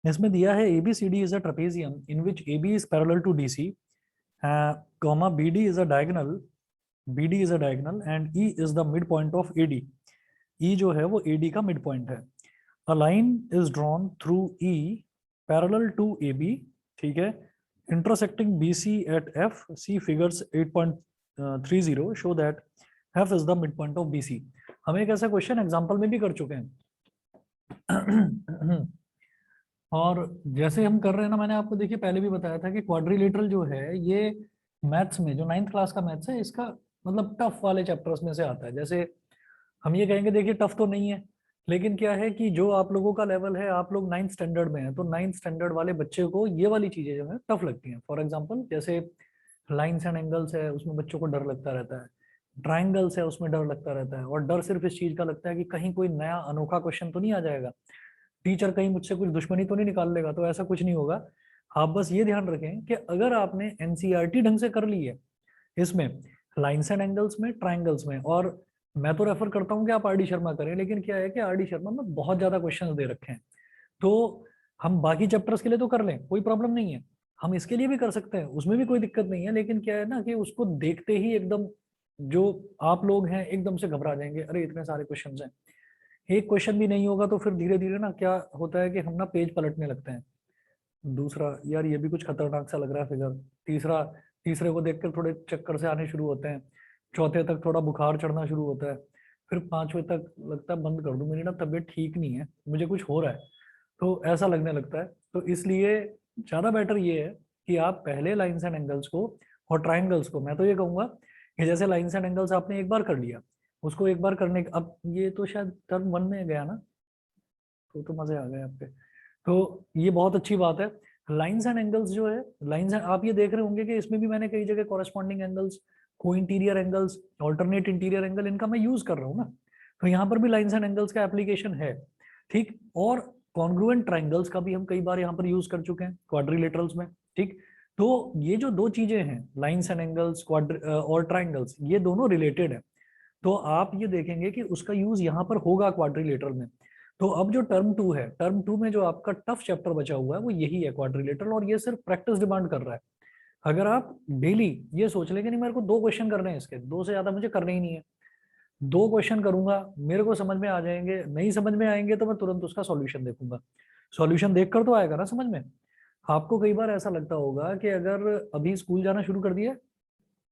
इसमें दिया है ABCD is a trapezium in which AB is parallel to DC, comma BD is a diagonal, BD is a diagonal and E is the midpoint of AD. E जो है वो AD का midpoint है. A line is drawn through E parallel to AB, ठीक है, intersecting BC at F. See figures 8.30 show that F is the midpoint of BC. हम एक ऐसा क्वेश्चन एग्जाम्पल में भी कर चुके हैं. और जैसे हम कर रहे हैं ना, मैंने आपको देखिए पहले भी बताया था कि क्वाड्रिलेटरल जो है ये मैथ्स में, जो 9th क्लास का मैथ्स है, इसका मतलब टफ वाले चैप्टर्स में से आता है. जैसे हम ये कहेंगे देखिए टफ तो नहीं है, लेकिन क्या है कि जो आप लोगों का लेवल है, आप लोग 9th स्टैंडर्ड में है, तो 9th स्टैंडर्ड वाले बच्चे को ये वाली चीजें जो है टफ लगती हैं. फॉर एग्जाम्पल जैसे लाइन्स एंड एंगल्स है, उसमें बच्चों को डर लगता रहता है. ट्राइंगल्स है, उसमें डर लगता रहता है. और डर सिर्फ इस चीज का लगता है कि कहीं कोई नया अनोखा क्वेश्चन तो नहीं आ जाएगा, टीचर कहीं मुझसे कुछ दुश्मनी तो नहीं निकाल लेगा. तो ऐसा कुछ नहीं होगा. आप बस ये ध्यान रखें कि अगर आपने एनसीईआरटी ढंग से कर ली है इसमें लाइन्स एंड एंगल्स में, ट्राइंगल्स में, और मैं तो रेफर करता हूँ कि आप आरडी शर्मा करें, लेकिन क्या है कि आरडी शर्मा में बहुत ज्यादा क्वेश्चंस दे रखे हैं, तो हम बाकी चैप्टर्स के लिए तो कर लें, कोई प्रॉब्लम नहीं है. हम इसके लिए भी कर सकते हैं, उसमें भी कोई दिक्कत नहीं है. लेकिन क्या है ना कि उसको देखते ही एकदम जो आप लोग हैं एकदम से घबरा जाएंगे, अरे इतने सारे क्वेश्चंस हैं. एक क्वेश्चन भी नहीं होगा तो फिर धीरे धीरे ना क्या होता है कि हम ना पेज पलटने लगते हैं. दूसरा, यार ये भी कुछ खतरनाक सा लग रहा है फिगर. तीसरा, तीसरे को देखकर थोड़े चक्कर से आने शुरू होते हैं. चौथे तक थोड़ा बुखार चढ़ना शुरू होता है. फिर 5वें तक लगता है बंद कर दूं, मेरी ना तबीयत ठीक नहीं है, मुझे कुछ हो रहा है, तो ऐसा लगने लगता है. तो इसलिए ज्यादा बेटर ये है कि आप पहले लाइन्स एंड एंगल्स को और ट्राइंगल्स को, मैं तो ये कहूंगा कि जैसे लाइन्स एंड एंगल्स आपने एक बार कर लिया, उसको एक बार करने अब ये तो शायद टर्म 1 में गया ना, तो मजे आ गए आपके. तो ये बहुत अच्छी बात है. लाइंस एंड एंगल्स जो है, लाइंस आप ये देख रहे होंगे कि इसमें भी मैंने कई जगह कॉरेस्पॉन्डिंग एंगल्स, को interior angles, alternate interior angle, इनका मैं यूज कर रहा हूँ ना. तो यहाँ पर भी लाइंस एंड एंगल्स का एप्लीकेशन है, ठीक. और कॉन्ग्रुएंट ट्राइंगल्स का भी हम कई बार यहाँ पर यूज कर चुके हैं क्वाड्रिलेटरल्स में, ठीक. तो ये जो दो चीजें हैं, लाइंस एंड एंगल्स और ट्राइंगल्स, ये दोनों रिलेटेड है. तो आप ये देखेंगे कि उसका यूज यहाँ पर होगा क्वाड्रिलेटरल में. तो अब जो टर्म 2 है, टर्म 2 में जो आपका टफ चैप्टर बचा हुआ है वो यही है क्वाड्रिलेटरल, और ये सिर्फ प्रैक्टिस डिमांड कर रहा है. अगर आप डेली ये सोच लेंगे नहीं मेरे को 2 क्वेश्चन करने हैं इसके, 2 से ज्यादा मुझे करने ही नहीं है, 2 क्वेश्चन करूंगा, मेरे को समझ में आ जाएंगे, नहीं समझ में आएंगे तो मैं तुरंत उसका सॉल्यूशन देखूंगा. सॉल्यूशन देखकर तो आएगा ना समझ में. आपको कई बार ऐसा लगता होगा कि अगर अभी स्कूल जाना शुरू कर दिया,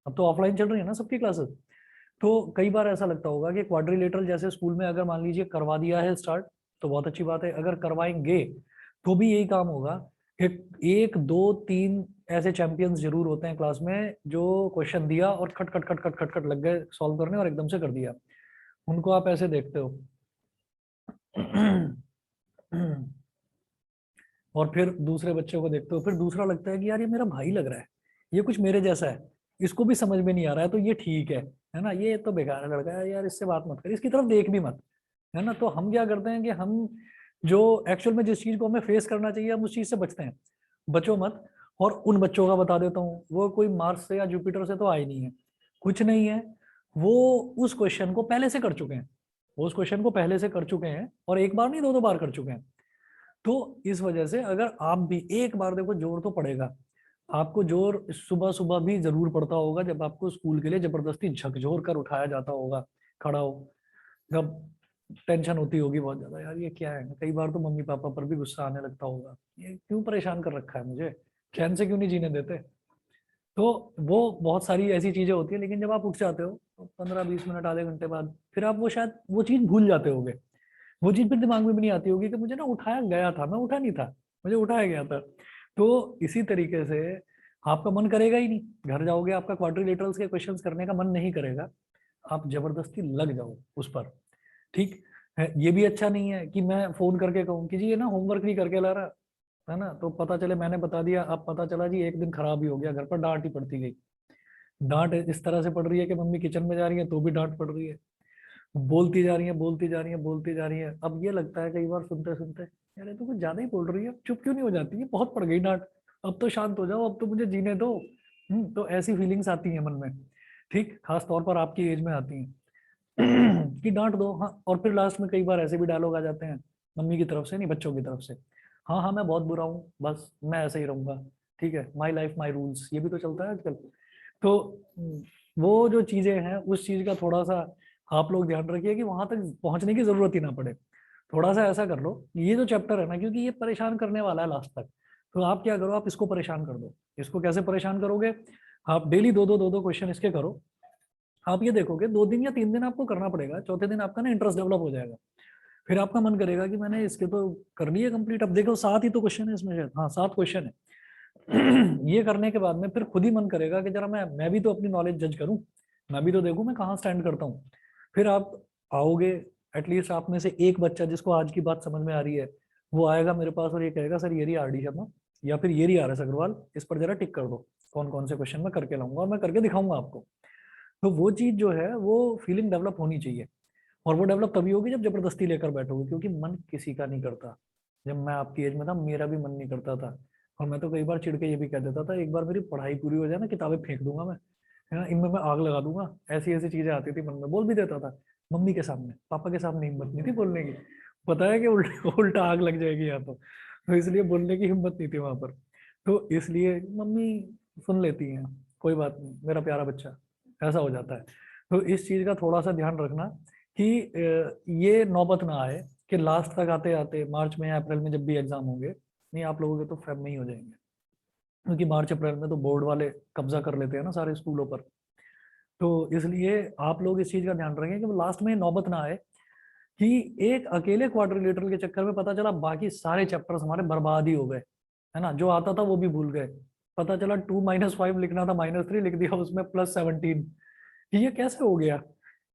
अब तो ऑफलाइन चल रही है ना सबकी क्लासेस, तो कई बार ऐसा लगता होगा कि क्वाड्रिलेटरल जैसे स्कूल में अगर मान लीजिए करवा दिया है स्टार्ट, तो बहुत अच्छी बात है. अगर करवाएंगे तो भी यही काम होगा कि 1 2 3 ऐसे चैंपियंस जरूर होते हैं क्लास में जो क्वेश्चन दिया और खट खट खट खट खट खट लग गए सॉल्व करने और एकदम से कर दिया. उनको आप ऐसे देखते हो. और फिर दूसरे बच्चों को देखते हो, फिर दूसरा लगता है कि यार ये मेरा भाई लग रहा है, ये कुछ मेरे जैसा है, इसको भी समझ में नहीं आ रहा है, तो ये ठीक है ना, ये तो बेकार लड़का है यार, इससे बात मत कर, इसकी तरफ देख भी मत, है ना. तो हम क्या करते हैं कि हम जो एक्चुअल में जिस चीज को हमें फेस करना चाहिए हम उस चीज से बचते हैं. बचो मत. और उन बच्चों का बता देता हूँ, वो कोई मार्स से या जुपिटर से तो आए नहीं है, कुछ नहीं है. वो उस क्वेश्चन को पहले से कर चुके हैं, वो उस क्वेश्चन को पहले से कर चुके हैं, और एक बार नहीं 2 2 बार कर चुके हैं. तो इस वजह से अगर आप भी एक बार देखो, जोर तो पड़ेगा आपको, जोर सुबह सुबह भी जरूर पड़ता होगा जब आपको स्कूल के लिए जबरदस्ती झकझोर कर उठाया जाता होगा, खड़ा हो, जब टेंशन होती होगी बहुत ज्यादा, यार ये क्या है. कई बार तो मम्मी पापा पर भी गुस्सा आने लगता होगा, ये क्यों परेशान कर रखा है मुझे, चैन से क्यों नहीं जीने देते. तो वो बहुत सारी ऐसी चीजें होती है. लेकिन जब आप उठ जाते हो तो 15 20 मिनट आधे घंटे बाद फिर आप वो शायद वो चीज भूल जाते होगे, वो चीज फिर दिमाग में भी नहीं आती होगी कि मुझे ना उठाया गया था, मैं उठा नहीं था, मुझे उठाया गया था. तो इसी तरीके से आपका मन करेगा ही नहीं, घर जाओगे आपका क्वाड्रिलेटरल्स के क्वेश्चंस करने का मन नहीं करेगा, आप जबरदस्ती लग जाओ उस पर, ठीक है. ये भी अच्छा नहीं है कि मैं फोन करके कहूँ कि जी ये ना होमवर्क नहीं करके ला रहा, है ना, तो पता चले मैंने बता दिया, अब पता चला जी एक दिन खराब ही हो गया, घर पर डांट ही पड़ती गई. डांट इस तरह से पड़ रही है कि मम्मी किचन में जा रही है तो भी डांट पड़ रही है, बोलती जा रही है बोलती जा रही है बोलती जा रही है. अब ये लगता है कई बार सुनते सुनते, यार ये तो कुछ ज्यादा ही बोल रही है, चुप क्यों नहीं हो जाती है, बहुत पड़ गई डांट, अब तो शांत हो जाओ, अब तो मुझे जीने दो. तो ऐसी फीलिंग्स आती हैं मन में, ठीक, खास तौर पर आपकी एज में आती हैं. कि डांट दो, हाँ, और फिर लास्ट में कई बार ऐसे भी डायलॉग आ जाते हैं मम्मी की तरफ से, नहीं बच्चों की तरफ से, हाँ हाँ मैं बहुत बुरा हूँ, बस मैं ऐसे ही रहूंगा, ठीक है, माई लाइफ माई रूल्स, ये भी तो चलता है आजकल। तो वो जो चीजें हैं उस चीज का थोड़ा सा आप लोग ध्यान रखिए कि वहां तक पहुंचने की जरूरत ही ना पड़े। थोड़ा सा ऐसा कर लो, ये जो चैप्टर है ना, क्योंकि ये परेशान करने वाला है लास्ट तक, तो आप क्या करो, आप इसको परेशान कर दो। इसको कैसे परेशान करोगे, आप डेली दो दो क्वेश्चन इसके करो। आप ये देखोगे 2 दिन या 3 दिन आपको करना पड़ेगा, चौथे दिन आपका ना इंटरेस्ट डेवलप हो जाएगा। फिर आपका मन करेगा कि मैंने इसके तो कर लिए कंप्लीट, अब देखो 7 ही तो क्वेश्चन है इसमें, शायद हाँ 7 क्वेश्चन है। ये करने के बाद में फिर खुद ही मन करेगा कि जरा मैं भी तो अपनी नॉलेज जज करूं, मैं भी तो देखूं मैं कहाँ स्टैंड करता हूँ। फिर आप आओगे, एटलीस्ट आप में से एक बच्चा जिसको आज की बात समझ में आ रही है, वो आएगा मेरे पास और ये कहेगा सर ये रही आर डी शर्मा या फिर ये रही आर एस अग्रवाल, इस पर जरा टिक कर दो, कौन कौन से क्वेश्चन मैं करके लाऊंगा और मैं करके दिखाऊंगा आपको। तो वो चीज जो है वो फीलिंग डेवलप होनी चाहिए। और वो डेवलप तभी होगी जब जबरदस्ती लेकर बैठोगे, क्योंकि मन किसी का नहीं करता। जब मैं आपकी एज में था मेरा भी मन नहीं करता था, और मैं तो कई बार चिढ़ के ये भी कह देता था, एक बार मेरी पढ़ाई पूरी हो जाए ना, किताबें फेंक दूंगा मैं, है ना, इनमें मैं आग लगा दूंगा। ऐसी ऐसी चीजें आती थी मन में, बोल भी देता था। मम्मी के सामने, पापा के सामने हिम्मत नहीं थी बोलने की, पता है कि उल्टा उल्टा आग लग जाएगी यहाँ तो इसलिए बोलने की हिम्मत नहीं थी वहां पर। तो इसलिए मम्मी सुन लेती हैं, कोई बात नहीं मेरा प्यारा बच्चा, ऐसा हो जाता है। तो इस चीज का थोड़ा सा ध्यान रखना कि ये नौबत ना आए कि लास्ट तक आते आते मार्च में या अप्रैल में जब भी एग्जाम होंगे, नहीं आप लोगों के तो फेब में ही हो जाएंगे, क्योंकि मार्च अप्रैल में तो बोर्ड वाले कब्जा कर लेते हैं ना सारे स्कूलों पर। तो इसलिए आप लोग इस चीज का ध्यान रखें कि वो लास्ट में नौबत ना आए कि एक अकेले क्वाड्रिलेटरल के चक्कर में पता चला बाकी सारे चैप्टर्स हमारे बर्बाद ही हो गए, है ना, जो आता था वो भी भूल गए। पता चला 2 - 5 लिखना था -3 लिख दिया उसमें +17। ये कैसे हो गया,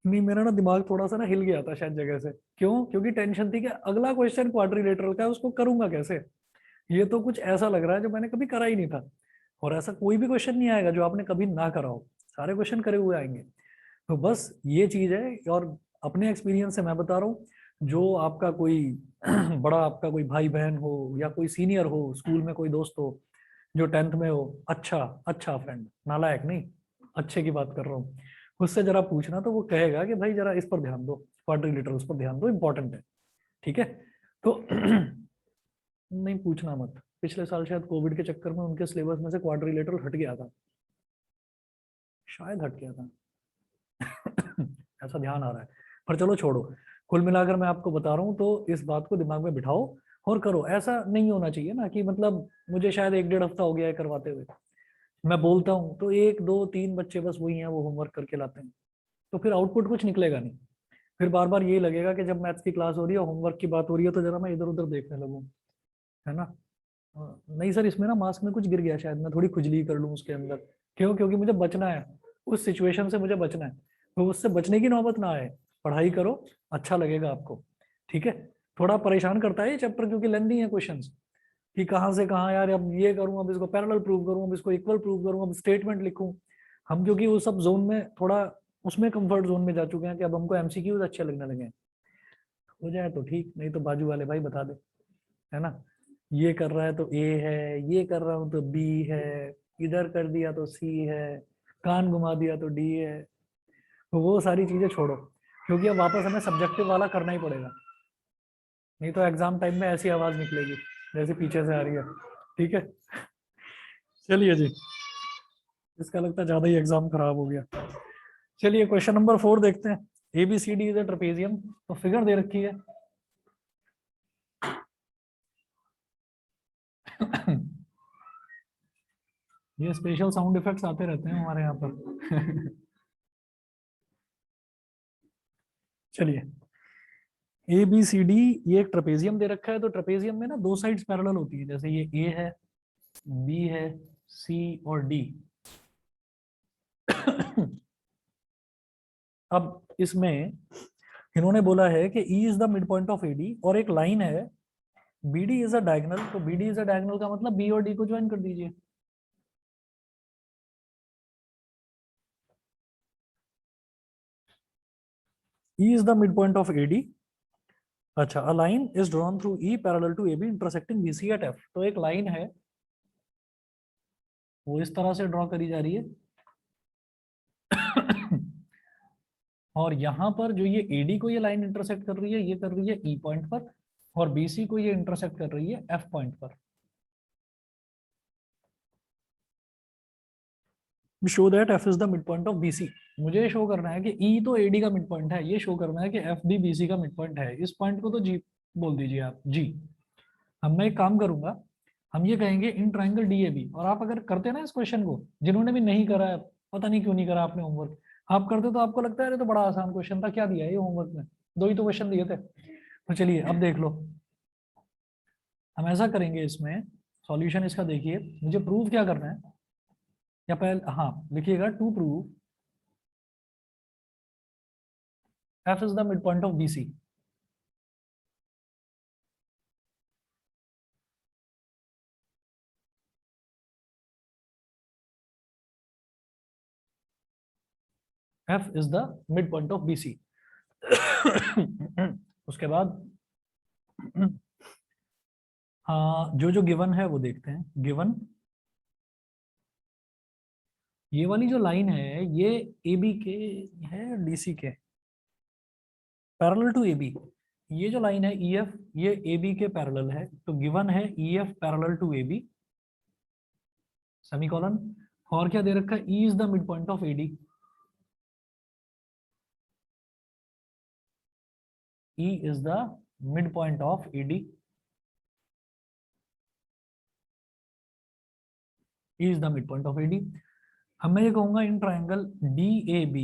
नहीं मेरा ना दिमाग थोड़ा सा ना हिल गया था शायद जगह से। क्यों, क्योंकि टेंशन थी कि अगला क्वेश्चन क्वाड्रिलेटरल का है उसको करूंगा कैसे। ये तो कुछ ऐसा लग रहा है जो मैंने कभी करा ही नहीं था, और ऐसा कोई भी क्वेश्चन नहीं आएगा जो आपने कभी ना करा हो, सारे क्वेश्चन करे हुए आएंगे। तो बस ये चीज है। और अपने एक्सपीरियंस से मैं बता रहा हूँ, जो आपका कोई बड़ा आपका कोई भाई बहन हो या कोई सीनियर हो स्कूल में, कोई दोस्त हो जो 10th में हो, अच्छा अच्छा फ्रेंड, नालायक नहीं, अच्छे की बात कर रहा हूँ, उससे जरा पूछना तो वो कहेगा कि भाई जरा इस पर ध्यान दो, क्वाड्रिलेटरल्स पर ध्यान दो, इंपॉर्टेंट है, ठीक है। तो नहीं पूछना मत, पिछले साल शायद कोविड के चक्कर में उनके सिलेबस में से क्वाड्रिलेटरल हट गया था, शायद हट गया था। ऐसा ध्यान आ रहा है, पर चलो छोड़ो। कुल मिलाकर मैं आपको बता रहा हूँ, तो इस बात को दिमाग में बिठाओ और करो। ऐसा नहीं होना चाहिए ना कि मतलब मुझे शायद 1 - 1.5 हफ्ता हो गया है करवाते हुए, मैं बोलता हूँ तो 1 2 3 बच्चे बस वही हैं, वो होमवर्क करके लाते हैं, तो फिर आउटपुट कुछ निकलेगा नहीं। फिर बार बार यही लगेगा कि जब मैथ्स की क्लास हो रही है, होमवर्क की बात हो रही है, तो जरा मैं इधर उधर देखने लगूँ, है ना। नहीं सर इसमें ना मास्क में कुछ गिर गया शायद, मैं थोड़ी खुजली कर लूँ उसके अंदर। क्यों, क्योंकि मुझे बचना है, उस सिचुएशन से मुझे बचना है, तो उससे बचने की नौबत ना आए। पढ़ाई करो, अच्छा लगेगा आपको, ठीक है। थोड़ा परेशान करता है ये चैप्टर क्योंकि लेंदी है क्वेश्चंस, कि कहाँ से कहाँ यार, अब ये करूँ, अब इसको पैरेलल प्रूव करूँ, अब इसको इक्वल प्रूव करूँ, अब स्टेटमेंट लिखूँ। हम क्योंकि वो सब जोन में थोड़ा उसमें कंफर्ट जोन में जा चुके हैं कि अब हमको एमसीक्यूज अच्छे लगने लगे हैं। हो जाए तो ठीक, नहीं तो बाजू वाले भाई बता दे, है ना, ये कर रहा है तो ए है, ये कर रहा हूँ तो बी है, इधर कर दिया तो सी है, कान घुमा दिया तो डी है। तो वो सारी चीजें छोड़ो, क्योंकि अब वापस हमें सब्जेक्टिव वाला करना ही पड़ेगा, नहीं तो एग्जाम टाइम में ऐसी आवाज निकलेगी जैसे पीछे से आ रही है, ठीक है। चलिए जी, इसका लगता है ज्यादा ही एग्जाम खराब हो गया। चलिए क्वेश्चन नंबर 4 देखते हैं। ABCD इज अ ट्रेपेजियम, तो फिगर दे रखी है। ये स्पेशल साउंड इफेक्ट्स आते रहते हैं हमारे यहाँ पर। चलिए, ABCD, ये एक ट्रेपेजियम दे रखा है, तो ट्रेपेजियम में ना 2 साइड्स पैरेलल होती है, जैसे ये A है, B है, C और D। अब इसमें इन्होंने बोला है कि E is the mid point of AD, और एक लाइन है BD इज अ डायगोनल, तो BD इज अ डायगोनल का मतलब B और D को ज्वाइन कर दीजिए। E is the midpoint of AD। अच्छा, a line is drawn through E parallel to AB intersecting BC at F। तो एक लाइन है वो इस तरह से ड्रॉ करी जा रही है। और यहाँ पर जो ये AD को ये लाइन इंटरसेक्ट कर रही है, ये कर रही है E पॉइंट पर, और BC को ये इंटरसेक्ट कर रही है F पॉइंट पर। Show that F is the mid point of BC। मुझे ये शो करना है कि E तो AD का मिड पॉइंट है, ये शो करना है कि F भी BC का मिड पॉइंट है। इस पॉइंट को तो G बोल दीजिए आप, G। हम मैं एक काम करूंगा, हम ये कहेंगे इन ट्राइंगल DAB। और आप अगर करते ना इस क्वेश्चन को, जिन्होंने भी नहीं करा है, पता नहीं क्यों नहीं करा आपने होमवर्क, आप करते तो आपको लगता है अरे तो बड़ा आसान क्वेश्चन था, क्या दिया है ये होमवर्क में, 2 ही तो क्वेश्चन दिए थे। तो चलिए अब देख लो, हम ऐसा करेंगे इसमें, सॉल्यूशन इसका देखिए, मुझे प्रूव क्या करना है, या पहले हाँ लिखिएगा, to prove F is the midpoint of BC। F is the midpoint of BC। उसके बाद हाँ, जो जो गिवन है वो देखते हैं। गिवन ये वाली जो लाइन है ये AB के है, DC के पैरेलल टू AB। ये जो लाइन है EF, ये AB के पैरेलल है, तो गिवन है EF parallel to AB, semicolon. और क्या दे रखा है, E is the mid point of AD। E is the midpoint of AD। E is the midpoint of AD। अब मैं ये कहूंगा in triangle DAB,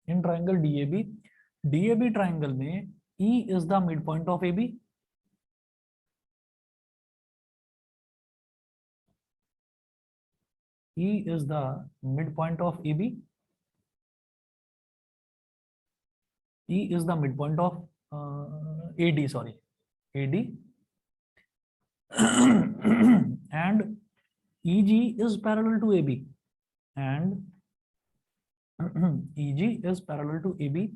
in triangle DAB triangle में E is the midpoint of AB। E is the midpoint of AB। E is the midpoint of AD, sorry, AD। and EG is parallel to AB, and EG is parallel to AB।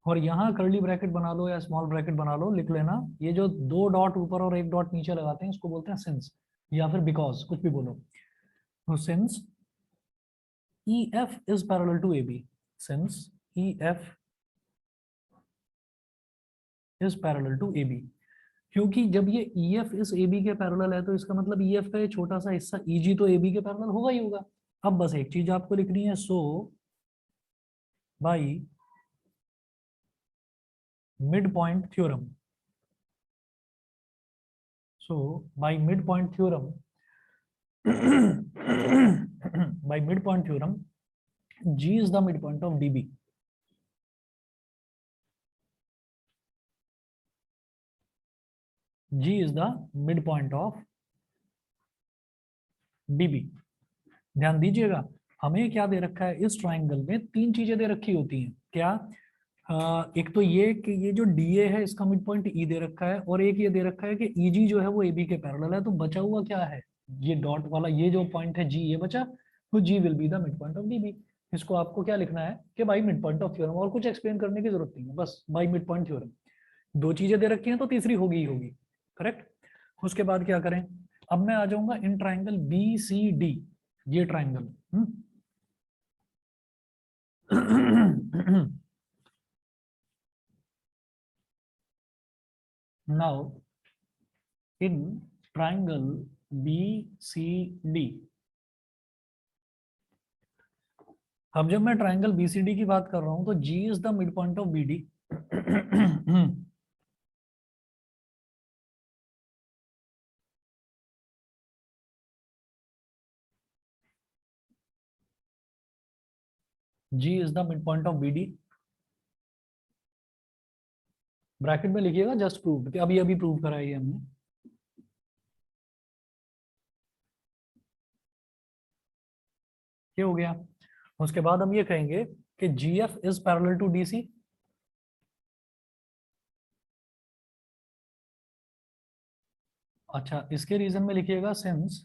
और यहाँ curly bracket बना लो या small bracket बना लो, लिख लेना, ये जो 2 dot ऊपर और 1 डॉट नीचे लगाते हैं इसको बोलते हैं सिंस, या फिर बिकॉज, कुछ भी बोलो। तो since EF is parallel to AB, since EF is parallel to AB। क्योंकि जब ये EF इस AB के पैरेलल है तो इसका मतलब EF का ये छोटा सा हिस्सा EG तो AB के पैरेलल होगा ही होगा। अब बस एक चीज आपको लिखनी है, so by mid point theorem, so by mid point theorem, by midpoint theorem, G is the midpoint of DB। G is the midpoint of DB। ध्यान दीजिएगा, हमें क्या दे रखा है, इस ट्राइंगल में 3 चीजें दे रखी होती हैं। क्या? एक तो ये कि ये जो DA है इसका मिड पॉइंट E दे रखा है, और एक ये दे रखा है कि EG जो है वो AB के पैरेलल है। तो बचा हुआ क्या है, ये डॉट वाला ये जो पॉइंट है G, ये बचा, तो G will be the mid point of DB। इसको आपको क्या लिखना है कि by mid point of theorem, और कुछ एक्सप्लेन करने की जरूरत नहीं है, बस बाई मिड पॉइंट थ्योरम। 2 चीजें दे रखी हैं तो तीसरी होगी ही होगी, करेक्ट। उसके बाद क्या करें, अब मैं आ जाऊंगा इन ट्राइंगल BCD, ये triangle now in triangle BCD, अब जब मैं ट्राइंगल BCD की बात कर रहा हूं तो G is the mid point of BD। G is the mid point of BD। Bracket में लिखिएगा जस्ट प्रूव, कि अभी अभी प्रूव करा है ये हमने। ये हो गया। उसके बाद हम ये कहेंगे कि GF is parallel to DC। अच्छा, इसके रीजन में लिखिएगा since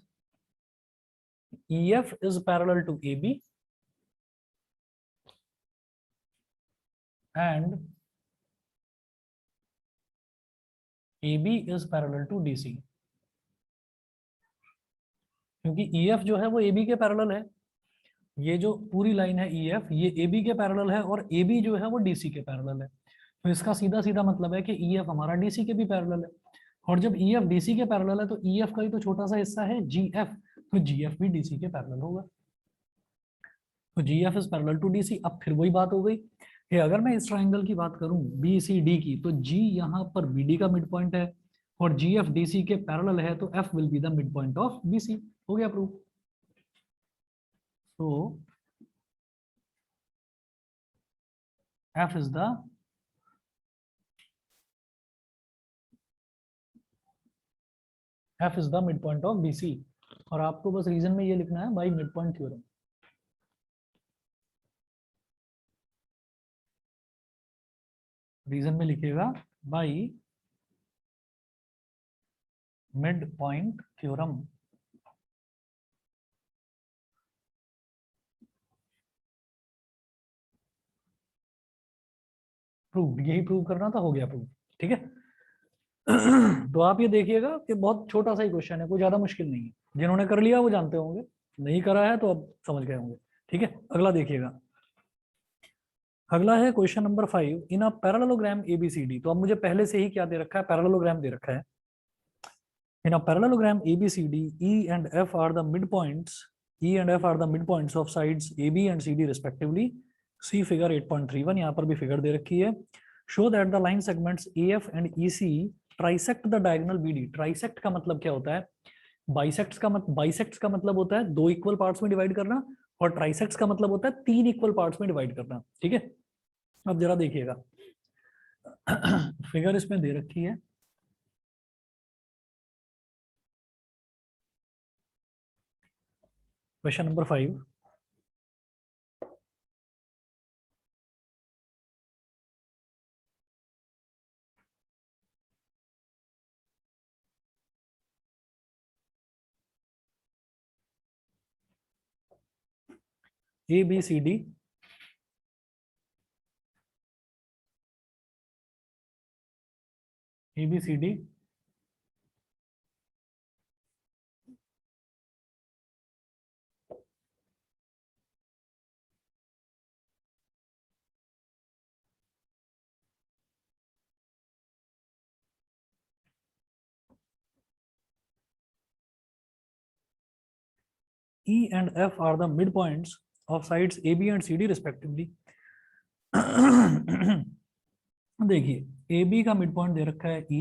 EF is parallel to AB and AB is parallel to DC। क्योंकि EF जो है वो AB के पैरेलल है, ये जो पूरी लाइन है ई एफ, ये ए बी के पैरेलल है और ए बी जो है वो डी सी के पैरेलल है। तो इसका सीधा सीधा मतलब है कि ई एफ हमारा डी सी के भी पैरेलल है। और जब ई एफ डी सी के पैरेलल है तो ई एफ का ही तो छोटा सा हिस्सा है जी एफ, तो जी एफ भी डी सी के पैरेलल होगा। तो G F is parallel to D C. अब फिर वही बात हो गई कि अगर मैं इस ट्राइंगल की बात करूं बी सी डी की, तो जी यहाँ पर बी डी का मिड पॉइंट है और जी एफ डी सी के पैरेलल है, तो F will be the mid point of B C. हो गया प्रूफ। तो F is the F is the mid point of B C. और आपको बस रीजन में ये लिखना है by mid point theorem. Reason में लिखिएगा by mid point theorem. Prove, यही प्रूव करना था, हो गया प्रूव। ठीक है। तो आप ये देखिएगा कि बहुत छोटा सा ही क्वेश्चन है, कोई ज्यादा मुश्किल नहीं है। जिन्होंने कर लिया वो जानते होंगे, नहीं करा है तो अब समझ गए होंगे। ठीक है, अगला देखिएगा। अगला है question number 5, in a parallelogram ABCD. तो अब मुझे पहले से ही क्या दे रखा है, पैरेललोग्राम दे रखा है। In a parallelogram ABCD E and F are the mid points, E and F are the mid points of sides A B and C D respectively. See figure 8.31, यहाँ पर भी फिगर दे रखी है। Show that the line segments A F and E C trisect the diagonal B D. Trisect का मतलब क्या होता है? बाइसेक्ट्स का मतलब होता है दो इक्वल पार्ट्स में डिवाइड करना, और ट्राइसेक्ट्स का मतलब होता है तीन इक्वल पार्ट्स में डिवाइड करना। ठीक है, अब जरा देखिएगा। फिगर इसमें दे रखी है। Question number 5, A B C D A B C D E and F are the midpoints of sides AB and CD respectively. देखिए ए बी का मिड पॉइंट दे रखा है ई,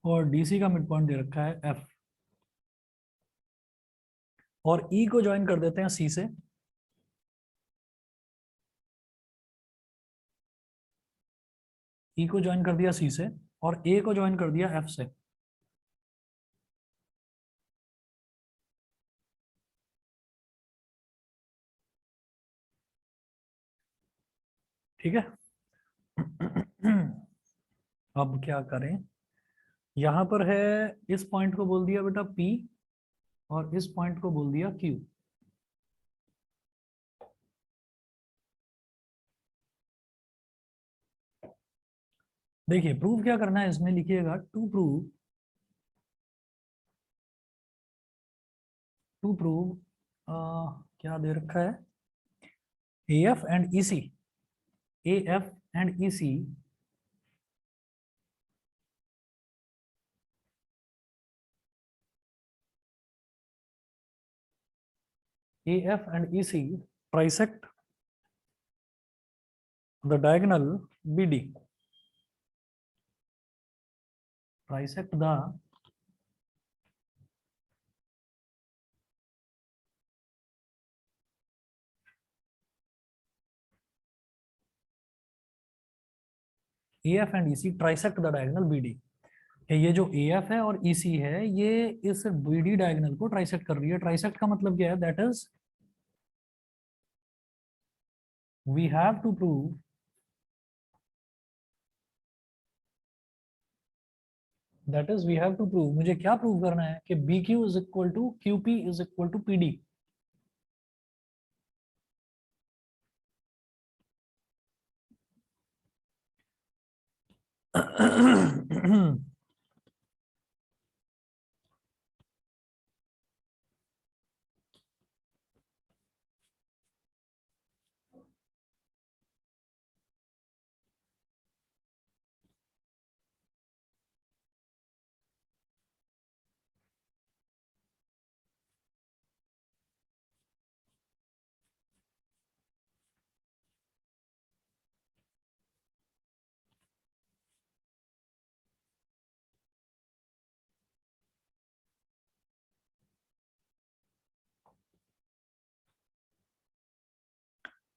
और डीसी का मिड पॉइंट दे रखा है एफ, और ई को ज्वाइन कर देते हैं सी से, ई को ज्वाइन कर दिया सी से, और ए को ज्वाइन कर दिया एफ से। ठीक है। अब क्या करें, यहां पर है, इस पॉइंट को बोल दिया बेटा पी, और इस पॉइंट को बोल दिया क्यू। देखिए प्रूव क्या करना है, इसमें लिखिएगा टू प्रूव क्या दे रखा है, A F and E C, A F and E C A F and E C trisect the diagonal B D, trisect the A F and E C trisect the diagonal B D. ये जो A F है और ई सी है, ये इस B D diagonal को trisect कर रही है। ट्राइसेक्ट का मतलब क्या है, that is we have to prove मुझे क्या प्रूव करना है कि B Q is equal to Q P is equal to P D.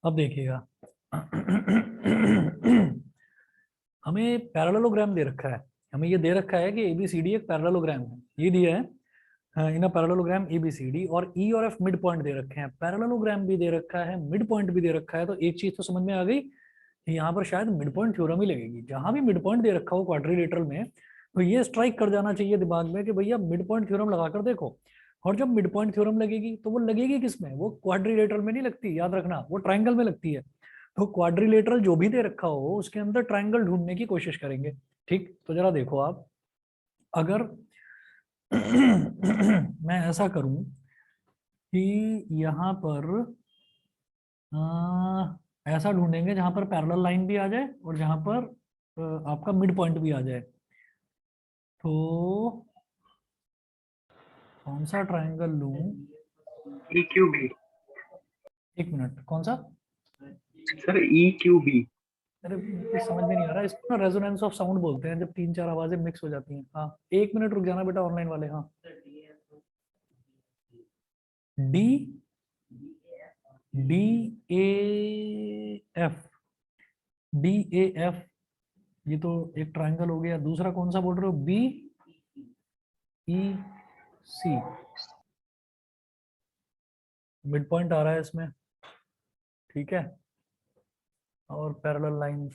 अब देखिएगा हमें पैरेललोग्राम दे रखा है, हमें ये दे रखा है कि एबीसीडी एक पैरेललोग्राम है, ये दिया है इन पैरेललोग्राम एबीसीडी, और ई और एफ मिड पॉइंट दे रखे हैं, पैरेललोग्राम भी दे रखा है, मिड पॉइंट भी दे रखा है। तो एक चीज तो समझ में आ गई कि यहाँ पर शायद मिड पॉइंट थ्योरम ही लगेगी। जहां भी मिड पॉइंट दे रखा हो क्वाड्रिलेटरल में, तो ये स्ट्राइक कर जाना चाहिए दिमाग में कि भैया मिड पॉइंट थ्योरम लगाकर देखो। और जब मिड पॉइंट थ्योरम लगेगी तो वो लगेगी किसमें, वो क्वाड्रिलेटरल में नहीं लगती, याद रखना, वो ट्राइंगल में लगती है। तो क्वाड्रिलेटरल जो भी दे रखा हो उसके अंदर ट्राइंगल ढूंढने की कोशिश करेंगे। ठीक, तो जरा देखो आप, अगर मैं ऐसा करूं कि यहाँ पर ऐसा ढूंढेंगे जहां पर पैरेलल लाइन भी आ जाए और जहां पर आपका मिड पॉइंट भी आ जाए, तो कौन सा ट्राइंगल लूं? E Q B. एक मिनट, कौन सा? Sir E Q B. अरे कुछ समझ में नहीं आ रहा, इसको ना रेजोनेंस ऑफ साउंड बोलते हैं, जब तीन चार आवाजें मिक्स हो जाती हैं। हाँ, एक मिनट रुक जाना बेटा ऑनलाइन वाले। हाँ, D, D A F, D A F, ये तो एक ट्राइंगल हो गया। दूसरा कौन सा बोल रहे हो? बी ई सी, मिड पॉइंट आ रहा है इसमें, ठीक है, और पैरेलल लाइंस।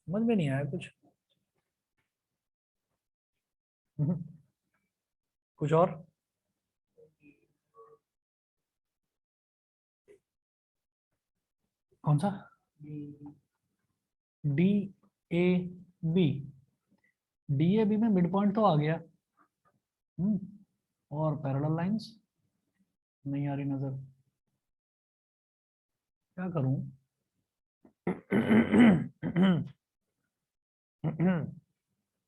समझ में नहीं आया कुछ? कुछ और? कौन सा? D A B, D A B में मिड पॉइंट तो आ गया। और पैरेलल लाइंस नहीं आ रही नजर, क्या करूं?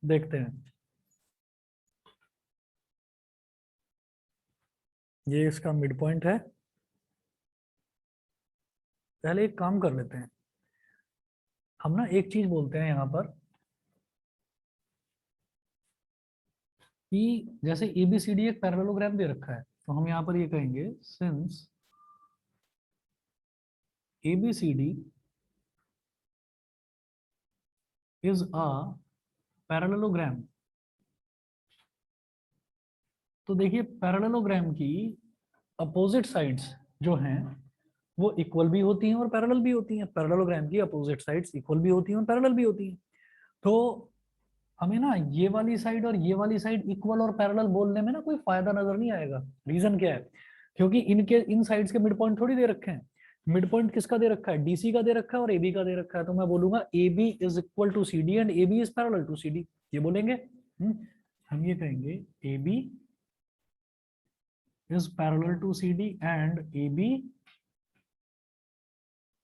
देखते हैं, ये इसका मिड पॉइंट है। पहले एक काम कर लेते हैं, हम ना एक चीज बोलते हैं यहाँ पर कि जैसे एबीसीडी एक पैरेललोग्राम दे रखा है, तो हम यहाँ पर ये कहेंगे since ABCD is a parallelogram. तो देखिए पैरेललोग्राम की अपोजिट साइड्स जो हैं वो इक्वल भी होती हैं और पैरेलल भी होती हैं। पैरेललोग्राम की अपोजिट साइड्स इक्वल भी होती हैं और पैरेलल भी होती हैं। तो हमें ना ये वाली साइड और ये वाली साइड इक्वल और पैरेलल बोलने में ना कोई फायदा नजर नहीं आएगा। रीजन क्या है? क्योंकि इनके इन साइड्स के मिड पॉइंट थोड़ी दे रखे हैं। मिड पॉइंट किसका दे रखा है? डीसी का दे रखा है और एबी का दे रखा है। तो मैं बोलूंगा A B is equal to C D and A B is parallel to C D, ये बोलेंगे। हम ये कहेंगे A B is parallel to C D and A B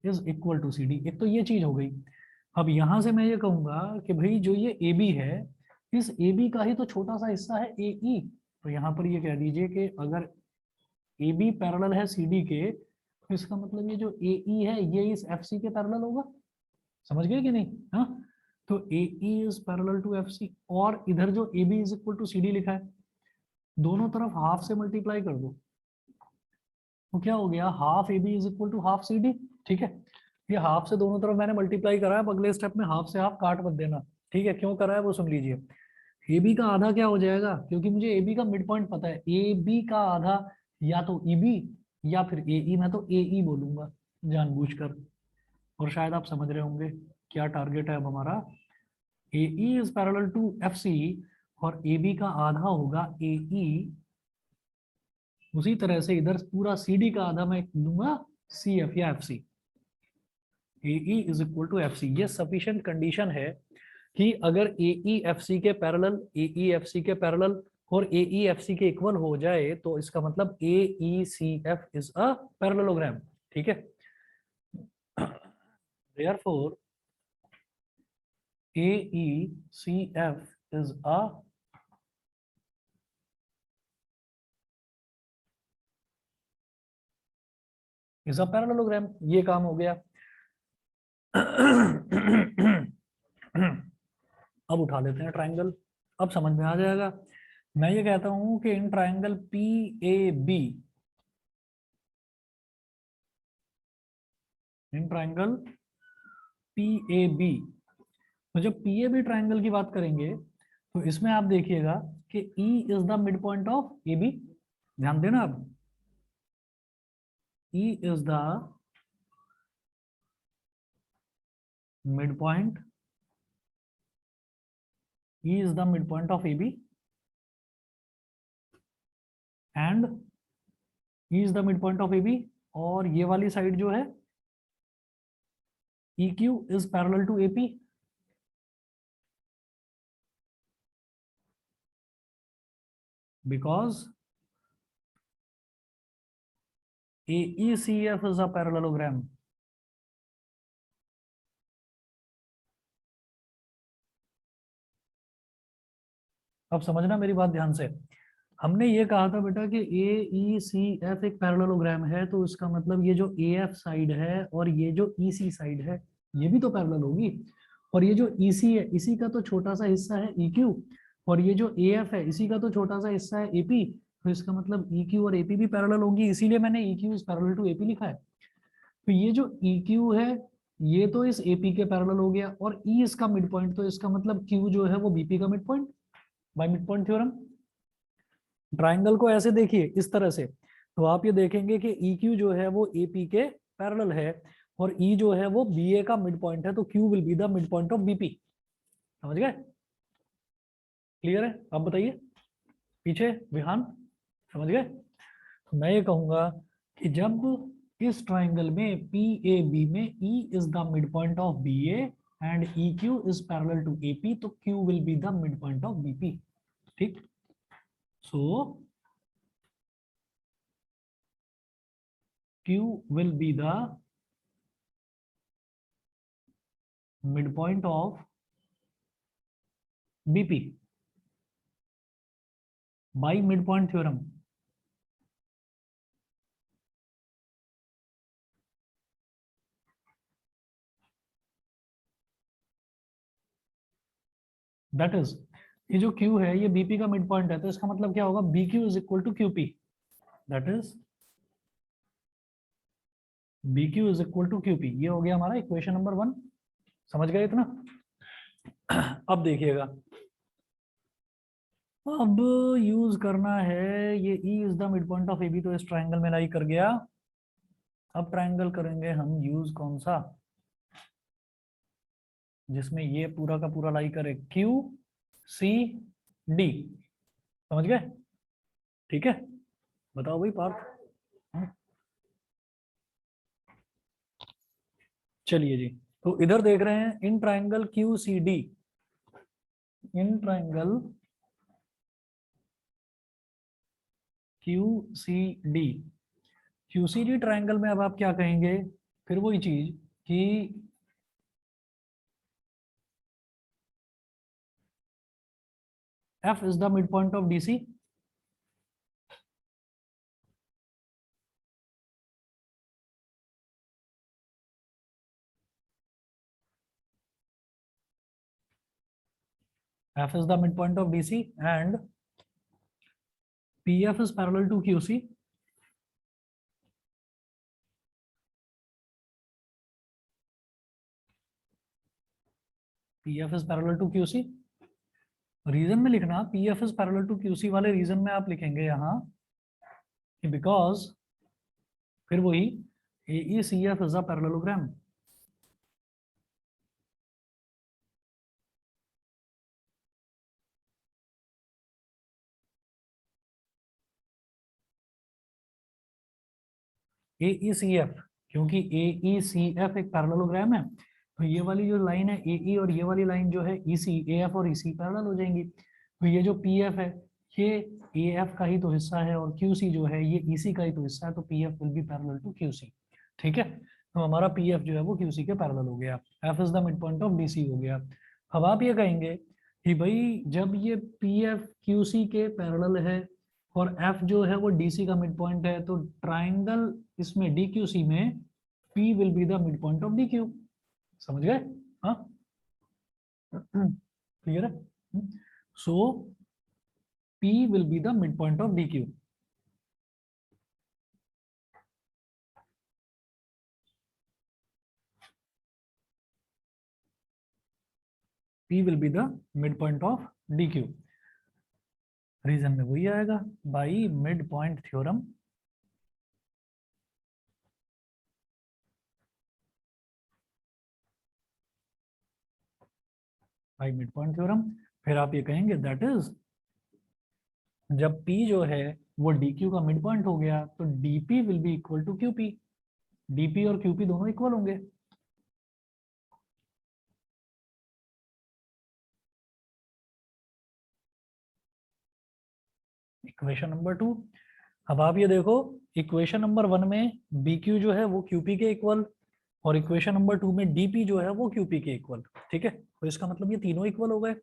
is equal to C D. एक तो ये चीज हो गई। अब यहां से मैं ये कहूंगा कि भाई जो ये ए बी है, इस ए बी का ही तो छोटा सा हिस्सा है ए ई। तो यहाँ पर ये कह दीजिए कि अगर ए बी पैरेलल है सी डी के, तो इसका मतलब ये जो ए ई है ये इस एफ सी के पैरेलल होगा। समझ गए कि नहीं? हाँ, तो A E is parallel to F C, और इधर जो A B is equal to C D लिखा है, दोनों तरफ हाफ से मल्टीप्लाई कर दो, तो क्या हो गया? Half A B is equal to half C D. ठीक है, ये हाफ से दोनों तरफ मैंने मल्टीप्लाई करा है। अब अगले स्टेप में हाफ से हाफ काट मत देना, ठीक है? क्यों करा है वो सुन लीजिए। ए बी का आधा क्या हो जाएगा? क्योंकि मुझे ए बी का मिड पॉइंट पता है, ए बी का आधा या तो ई बी या फिर ए ई। मैं तो ए ई बोलूंगा जानबूझकर, और शायद आप समझ रहे होंगे क्या टारगेट है अब हमारा। A E is parallel to F C, और ए बी का आधा होगा ए ई। उसी तरह से इधर पूरा सी डी का आधा मैं लूंगा सी एफ या F C. A E is equal to F C, ये सफिशिएंट कंडीशन है कि अगर ए ई एफ सी के पैरेलल, ए ई एफ सी के पैरेलल और ए ई एफ सी के इक्वल हो जाए, तो इसका मतलब A E C F is a parallelogram. ठीक है, therefore A E C F is a parallelogram. ये काम हो गया। अब उठा लेते हैं ट्राइंगल, अब समझ में आ जाएगा। मैं ये कहता हूं कि in triangle P A be in triangle PAB। तो जब PAB ट्राइंगल की बात करेंगे तो इसमें आप देखिएगा कि E is the mid point of AB। ध्यान देना आप, E is the mid point, E is the midpoint of AB and E is the midpoint of AB। और ये वाली साइड जो है EQ is parallel to AP because AECF is a parallelogram। अब समझना मेरी बात ध्यान से। हमने ये कहा था बेटा कि AECF एक पैरेललोग्राम है, तो इसका मतलब ये जो AF साइड है और ये जो EC साइड है ये भी तो पैरेलल होगी। और ये जो EC है इसी का तो छोटा सा हिस्सा है EQ, और ये जो AF है इसी का तो छोटा सा हिस्सा है AP। तो इसका मतलब EQ और AP भी पैरेलल होंगी, इसीलिए मैंने EQ is parallel to AP लिखा है। तो ये जो EQ है ये तो इस AP के पैरेलल हो गया, और E इसका मिड पॉइंट, तो इसका मतलब Q जो है वो BP का mid point by mid point theorem. Triangle को ऐसे देखिए इस तरह से, तो आप ये देखेंगे कि EQ जो है वो AP के पैरेलल है और E जो है वो BA का मिड पॉइंट है, तो Q will be the mid point of BP। समझ गए? क्लियर है? आप बताइए पीछे विहान, समझ गए? तो मैं ये कहूंगा कि जब इस ट्राइंगल में PAB में E is the mid point of BA and EQ is parallel to AP, तो Q will be the mid point of BP। ठीक, so Q will be the midpoint of BP by midpoint theorem। That is, ये जो Q है ये BP का mid point है, तो इसका मतलब क्या होगा, BQ is equal to QP। That is BQ is equal to QP। ये हो गया हमारा इक्वेशन नंबर 1। समझ गए इतना? अब देखिएगा, अब यूज करना है ये E is the mid point of AB, तो इस ट्राइंगल में लाई कर गया। अब ट्राइंगल करेंगे हम यूज कौन सा, जिसमें ये पूरा का पूरा लाई करे QCD। समझ गए? ठीक है, बताओ भाई पार्थ। चलिए जी, तो इधर देख रहे हैं in triangle QCD, in triangle QCD, QCD triangle में अब आप क्या कहेंगे, फिर वही चीज कि F is the midpoint of DC। F is the midpoint of DC and PF is parallel to QC। PF is parallel to QC। Reason में लिखना PF is parallel to QC वाले रीजन में आप लिखेंगे यहाँ कि बिकॉज, फिर वही AECF is a parallelogram। AECF, क्योंकि AECF एक पैरेललोग्राम है, तो ये वाली जो लाइन है AE और ये वाली लाइन जो है EC, AF और EC पैरेलल हो जाएंगी। तो ये जो PF है ये AF का ही तो हिस्सा है, और QC जो है ये EC का ही तो हिस्सा है, तो PF will be parallel to QC। ठीक है, तो हमारा PF जो है वो QC के पैरेलल हो गया। F is the mid point of DC हो गया। अब आप ये कहेंगे कि भाई जब ये PF QC के पैरेलल है और F जो है वो DC का मिड पॉइंट है, तो ट्राइंगल इसमें DQC में P will be the mid point of DQ। समझ गए? हाँ, क्लियर है? So P will be the mid point of DQ। P will be the midpoint of DQ. Reason में वही आएगा, by mid point theorem by mid point theorem. फिर आप ये कहेंगे दैट इज जब P जो है वो DQ का मिड पॉइंट हो गया तो DP will be equal to QP। DP और QP दोनों इक्वल होंगे। Equation number 2। अब आप ये देखो, इक्वेशन नंबर 1 में BQ जो है वो QP के इक्वल, और इक्वेशन नंबर 2 में DP जो है वो QP के इक्वल। ठीक है, तो इसका मतलब ये तीनों इक्वल हो गए।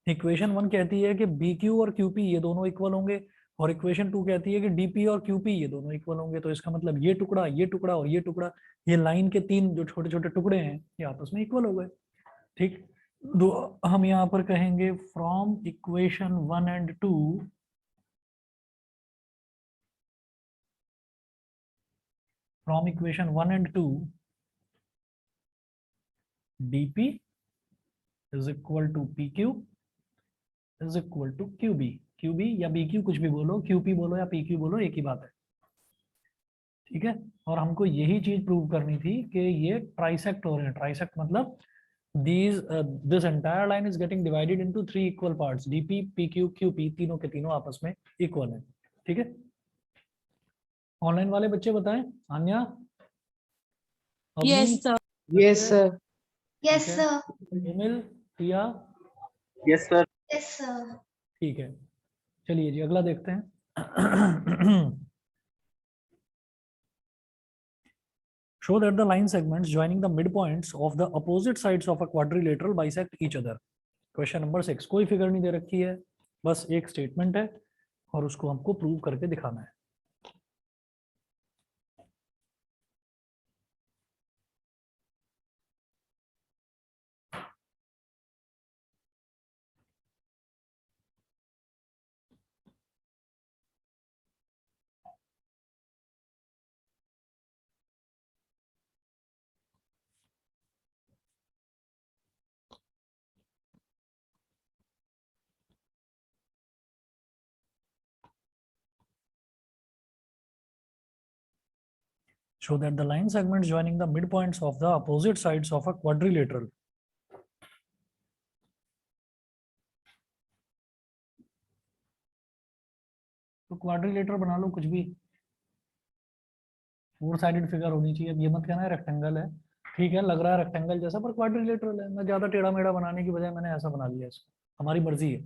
इक्वेशन 1 कहती है कि BQ और QP ये दोनों इक्वल होंगे, और इक्वेशन 2 कहती है कि DP और QP ये दोनों इक्वल होंगे। तो इसका मतलब ये टुकड़ा और ये टुकड़ा, ये लाइन के तीन जो छोटे छोटे टुकड़े हैं ये आपस में इक्वल हो गए। ठीक, तो हम यहाँ पर कहेंगे from equation 1 and 2 from equation 1 and 2 dp is equal to pq is equal to qb या bq कुछ भी बोलो, qp बोलो या pq बोलो, एक ही बात है। ठीक है, और हमको यही चीज प्रूव करनी थी कि ये ट्राइसेक्ट हो रहे हैं। ट्राइसेक्ट मतलब this entire line is getting divided into 3 equal parts, dp pq qp, तीनों के तीनों आपस में इक्वल है। ठीक है, ऑनलाइन वाले बच्चे बताएं, Anya, Yes, sir. Yes, sir. Yes, ठीक है। sir. Emil, Tia, Yes, sir. Yes, sir. ठीक है। चलिए जी अगला देखते हैं। Show that the line segments joining the midpoints of the opposite sides of a quadrilateral bisect each other. Question number 6, कोई figure नहीं दे रखी है, बस एक स्टेटमेंट है और उसको हमको प्रूव करके दिखाना है। Show that the line segments joining the midpoints of the opposite sides of a quadrilateral. तो क्वाड्रिलेटरल बना लो कुछ भी, 4 साइडेड फिगर होनी चाहिए। अब ये मत कहना है रेक्टेंगल है, ठीक है लग रहा है रेक्टेंगल जैसा पर क्वाड्रिलेटरल है। मैं ज्यादा टेढ़ा मेढ़ा बनाने की बजाय मैंने ऐसा बना लिया इसको, हमारी मर्जी है।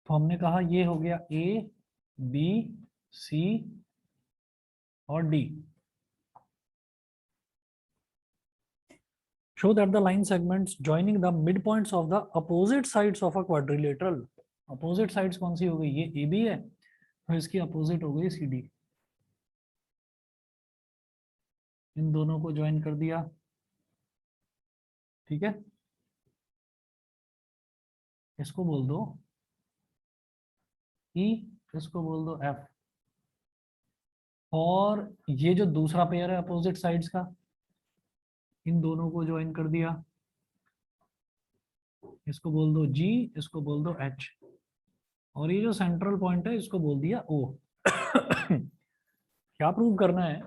तो हमने कहा ये हो गया A B C और D। Show that the line segments joining the midpoints of the opposite sides of a quadrilateral. Opposite sides कौन सी हो गई, ये AB है तो इसकी अपोजिट हो गई CD। इन दोनों को ज्वाइन कर दिया। ठीक है, इसको बोल दो E, इसको बोल दो F, और ये जो दूसरा पेयर है अपोजिट साइड्स का, इन दोनों को ज्वाइन कर दिया। इसको बोल दो G, इसको बोल दो H, और ये जो सेंट्रल पॉइंट है इसको बोल दिया O। क्या प्रूव करना है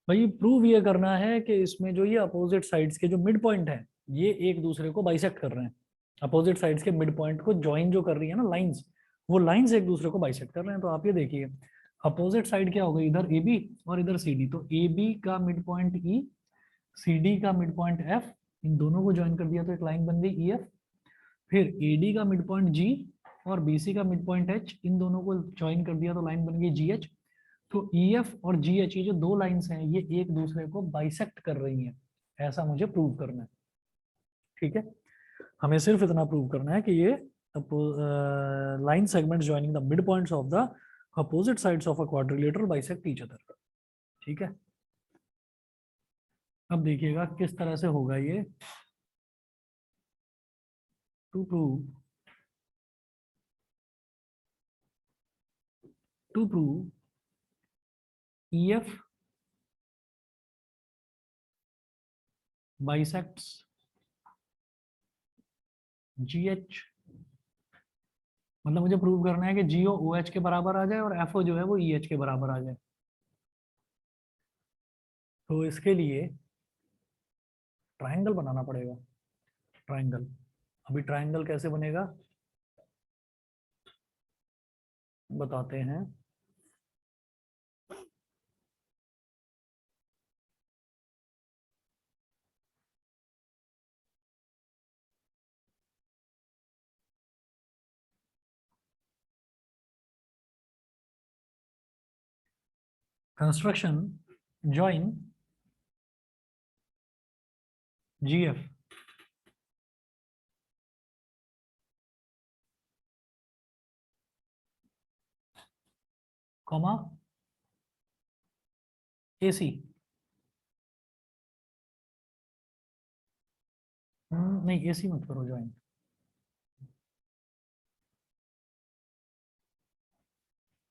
भाई? प्रूव ये करना है कि इसमें जो ये अपोजिट साइड्स के जो मिड पॉइंट है ये एक दूसरे को बाइसेक्ट कर रहे हैं। अपोजिट साइड्स के मिड पॉइंट को ज्वाइन जो कर रही है ना लाइंस, वो लाइंस एक दूसरे को बाइसेक्ट कर रहे हैं। तो आप ये देखिए अपोजिट साइड क्या हो गई, इधर AB और इधर CD। तो AB का मिड पॉइंट E, CD का मिड पॉइंट F, इन दोनों को ज्वाइन कर दिया तो एक लाइन बन गई EF। फिर AD का मिड पॉइंट G और BC का मिड पॉइंट H, इन दोनों को ज्वाइन कर दिया तो लाइन बन गई GH। तो EF और GH ये जो दो लाइंस हैं ये एक दूसरे को बाइसेक्ट कर रही हैं, ऐसा मुझे प्रूव करना है। ठीक है, हमें सिर्फ इतना प्रूव करना है कि ये line segments joining the mid points of the opposite sides of a quadrilateral bisect each other. ठीक है, अब देखिएगा किस तरह से होगा ये। To prove EF bisects G H, मतलब मुझे प्रूव करना है कि जीओ ओ एच के बराबर आ जाए और एफओ जो है वो ई एच के बराबर आ जाए। तो इसके लिए ट्राइंगल बनाना पड़ेगा। ट्राइंगल, अभी ट्राइंगल कैसे बनेगा बताते हैं। Construction join GF comma AC, नहीं एसी मत करो join,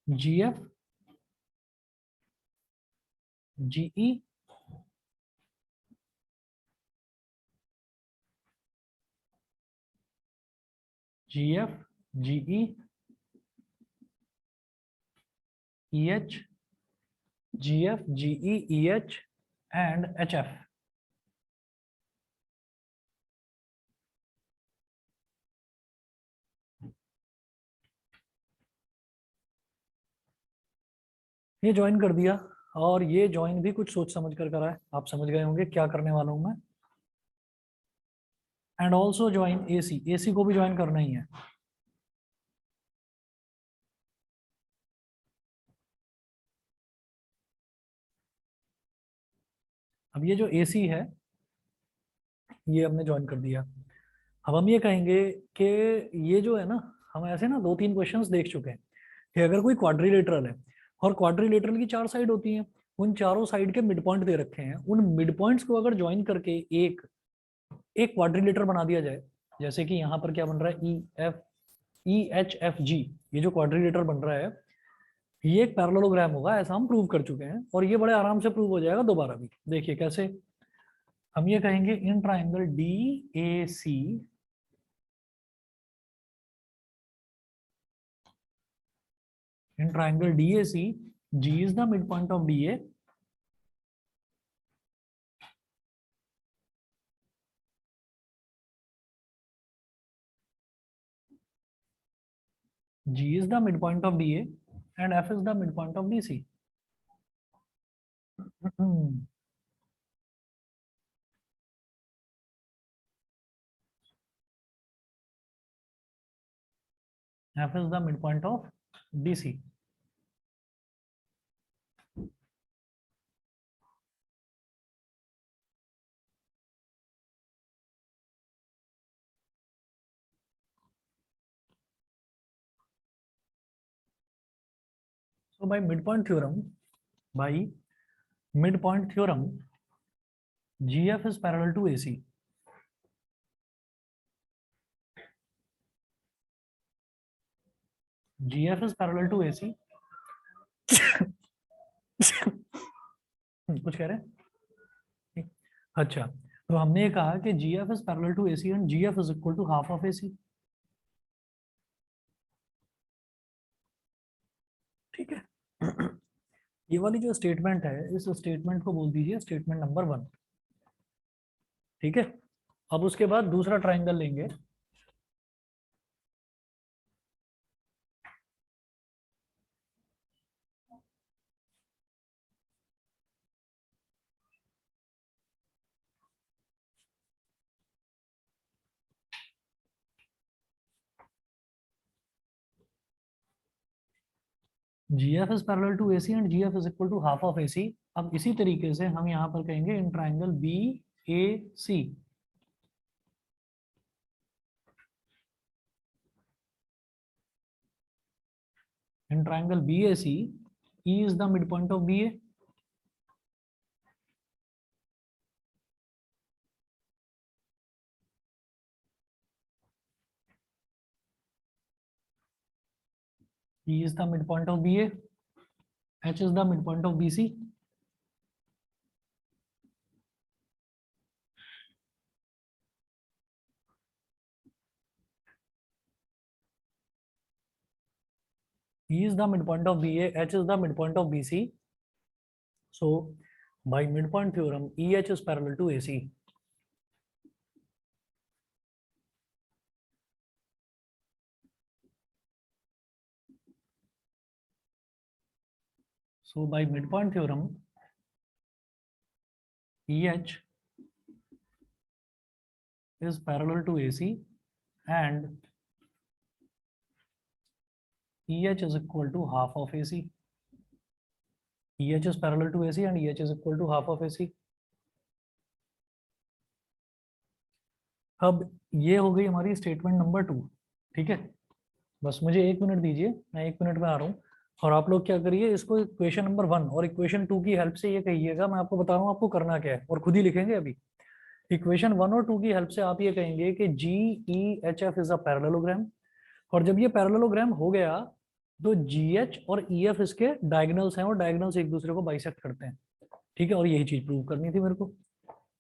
GF GE GF GE EH GF GE EH and HF. ये ज्वाइन कर दिया, और ये ज्वाइन भी कुछ सोच समझ कर करा है, आप समझ गए होंगे क्या करने वाला हूं मैं। And also join AC, AC को भी ज्वाइन करना ही है। अब ये जो एसी है ये हमने ज्वाइन कर दिया। अब हम ये कहेंगे कि ये जो है ना, हम ऐसे ना दो तीन क्वेश्चंस देख चुके हैं कि अगर कोई क्वाड्रिलेटरल है और क्वाड्रिलेटरल की चार साइड होती हैं, उन चारों साइड के मिड पॉइंट दे रखे हैं, उन मिड पॉइंट्स को अगर ज्वाइन करके एक एक क्वाड्रिलेटर बना दिया जाए, जैसे कि यहाँ पर क्या बन रहा है E F E H F G, ये जो क्वाड्रिलेटर बन रहा है ये एक पैरेललोग्राम होगा, ऐसा हम प्रूव कर चुके हैं, और ये बड़े आराम से प्रूव हो जाएगा दोबारा भी। देखिए कैसे, हम ये कहेंगे in triangle D A C in triangle DAC, G is the midpoint of DA. G is the midpoint of DA and F is the midpoint of DC. F is the midpoint of DC. So by midpoint theorem, GF is parallel to AC. GF is parallel to AC. कुछ कह रहे हैं? अच्छा, तो हमने ये कहा कि GF is parallel to AC and GF is equal to half of AC. ठीक है। ये वाली जो स्टेटमेंट है, इस स्टेटमेंट को बोल दीजिए स्टेटमेंट नंबर 1। ठीक है, अब उसके बाद दूसरा ट्राइंगल लेंगे। GF is parallel to AC and GF is equal to half of AC। अब इसी तरीके से हम यहाँ पर कहेंगे in triangle BAC, in triangle BAC, E is the midpoint of BA, E is the midpoint of BA, H is the midpoint of BC, E is the midpoint of BA, H is the midpoint of BC. So by midpoint theorem, EH is parallel to AC. So by midpoint theorem, EH is parallel to AC and EH is equal to half of AC. EH is parallel to AC and EH is equal to half of AC. अब ये हो गई हमारी statement number 2, ठीक है। बस मुझे 1 minute दीजिए, मैं 1 मिनट में आ रहा हूँ। और आप लोग क्या करिए, इसको इक्वेशन नंबर 1 और इक्वेशन 2 की हेल्प से ये कहिएगा, मैं आपको बता रहा हूँ आपको करना क्या है, और खुद ही लिखेंगे अभी। इक्वेशन 1 और 2 की हेल्प से आप ये कहेंगे कि GEHF इज अ पैरेललोग्राम, और जब ये पैरेललोग्राम हो गया तो GH और EF इसके डायगोनल्स हैं और डायगोनल्स एक दूसरे को बाइसेक्ट करते हैं, ठीक है। और यही चीज प्रूव करनी थी मेरे को,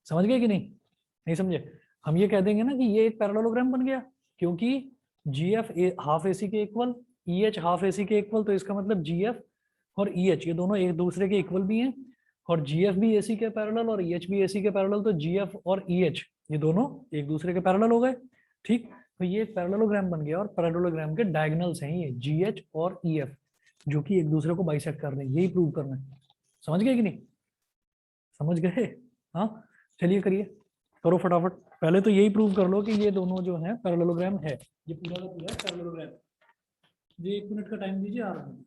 समझ गए कि नहीं समझे। हम ये कह देंगे ना कि ये एक पैरेललोग्राम बन गया, क्योंकि GF हाफ AC के इक्वल, EH हाफ AC के इक्वल, तो इसका मतलब GF और EH ये दोनों एक दूसरे के इक्वल भी हैं, और GF भी AC के पैरेलल और EH भी AC के पैरेलल, तो GF और EH ये दोनों एक दूसरे के पैरेलल हो गए, ठीक। तो ये एक पैरेललोग्राम बन गया और पैरेललोग्राम के डायगोनल्स हैं ये GH और EF, जो कि एक दूसरे को बाइसेक्ट कर रहे हैं, यही प्रूव करना है। समझ गए कि नहीं, समझ गए? हाँ चलिए करिए, करो फटाफट। पहले तो यही प्रूव कर लो कि ये दोनों जो है पैरेललोग्राम है, ये पूरा का पूरा पैरेललोग्राम। ये 1 मिनट का टाइम दीजिए, आ रहा हूँ।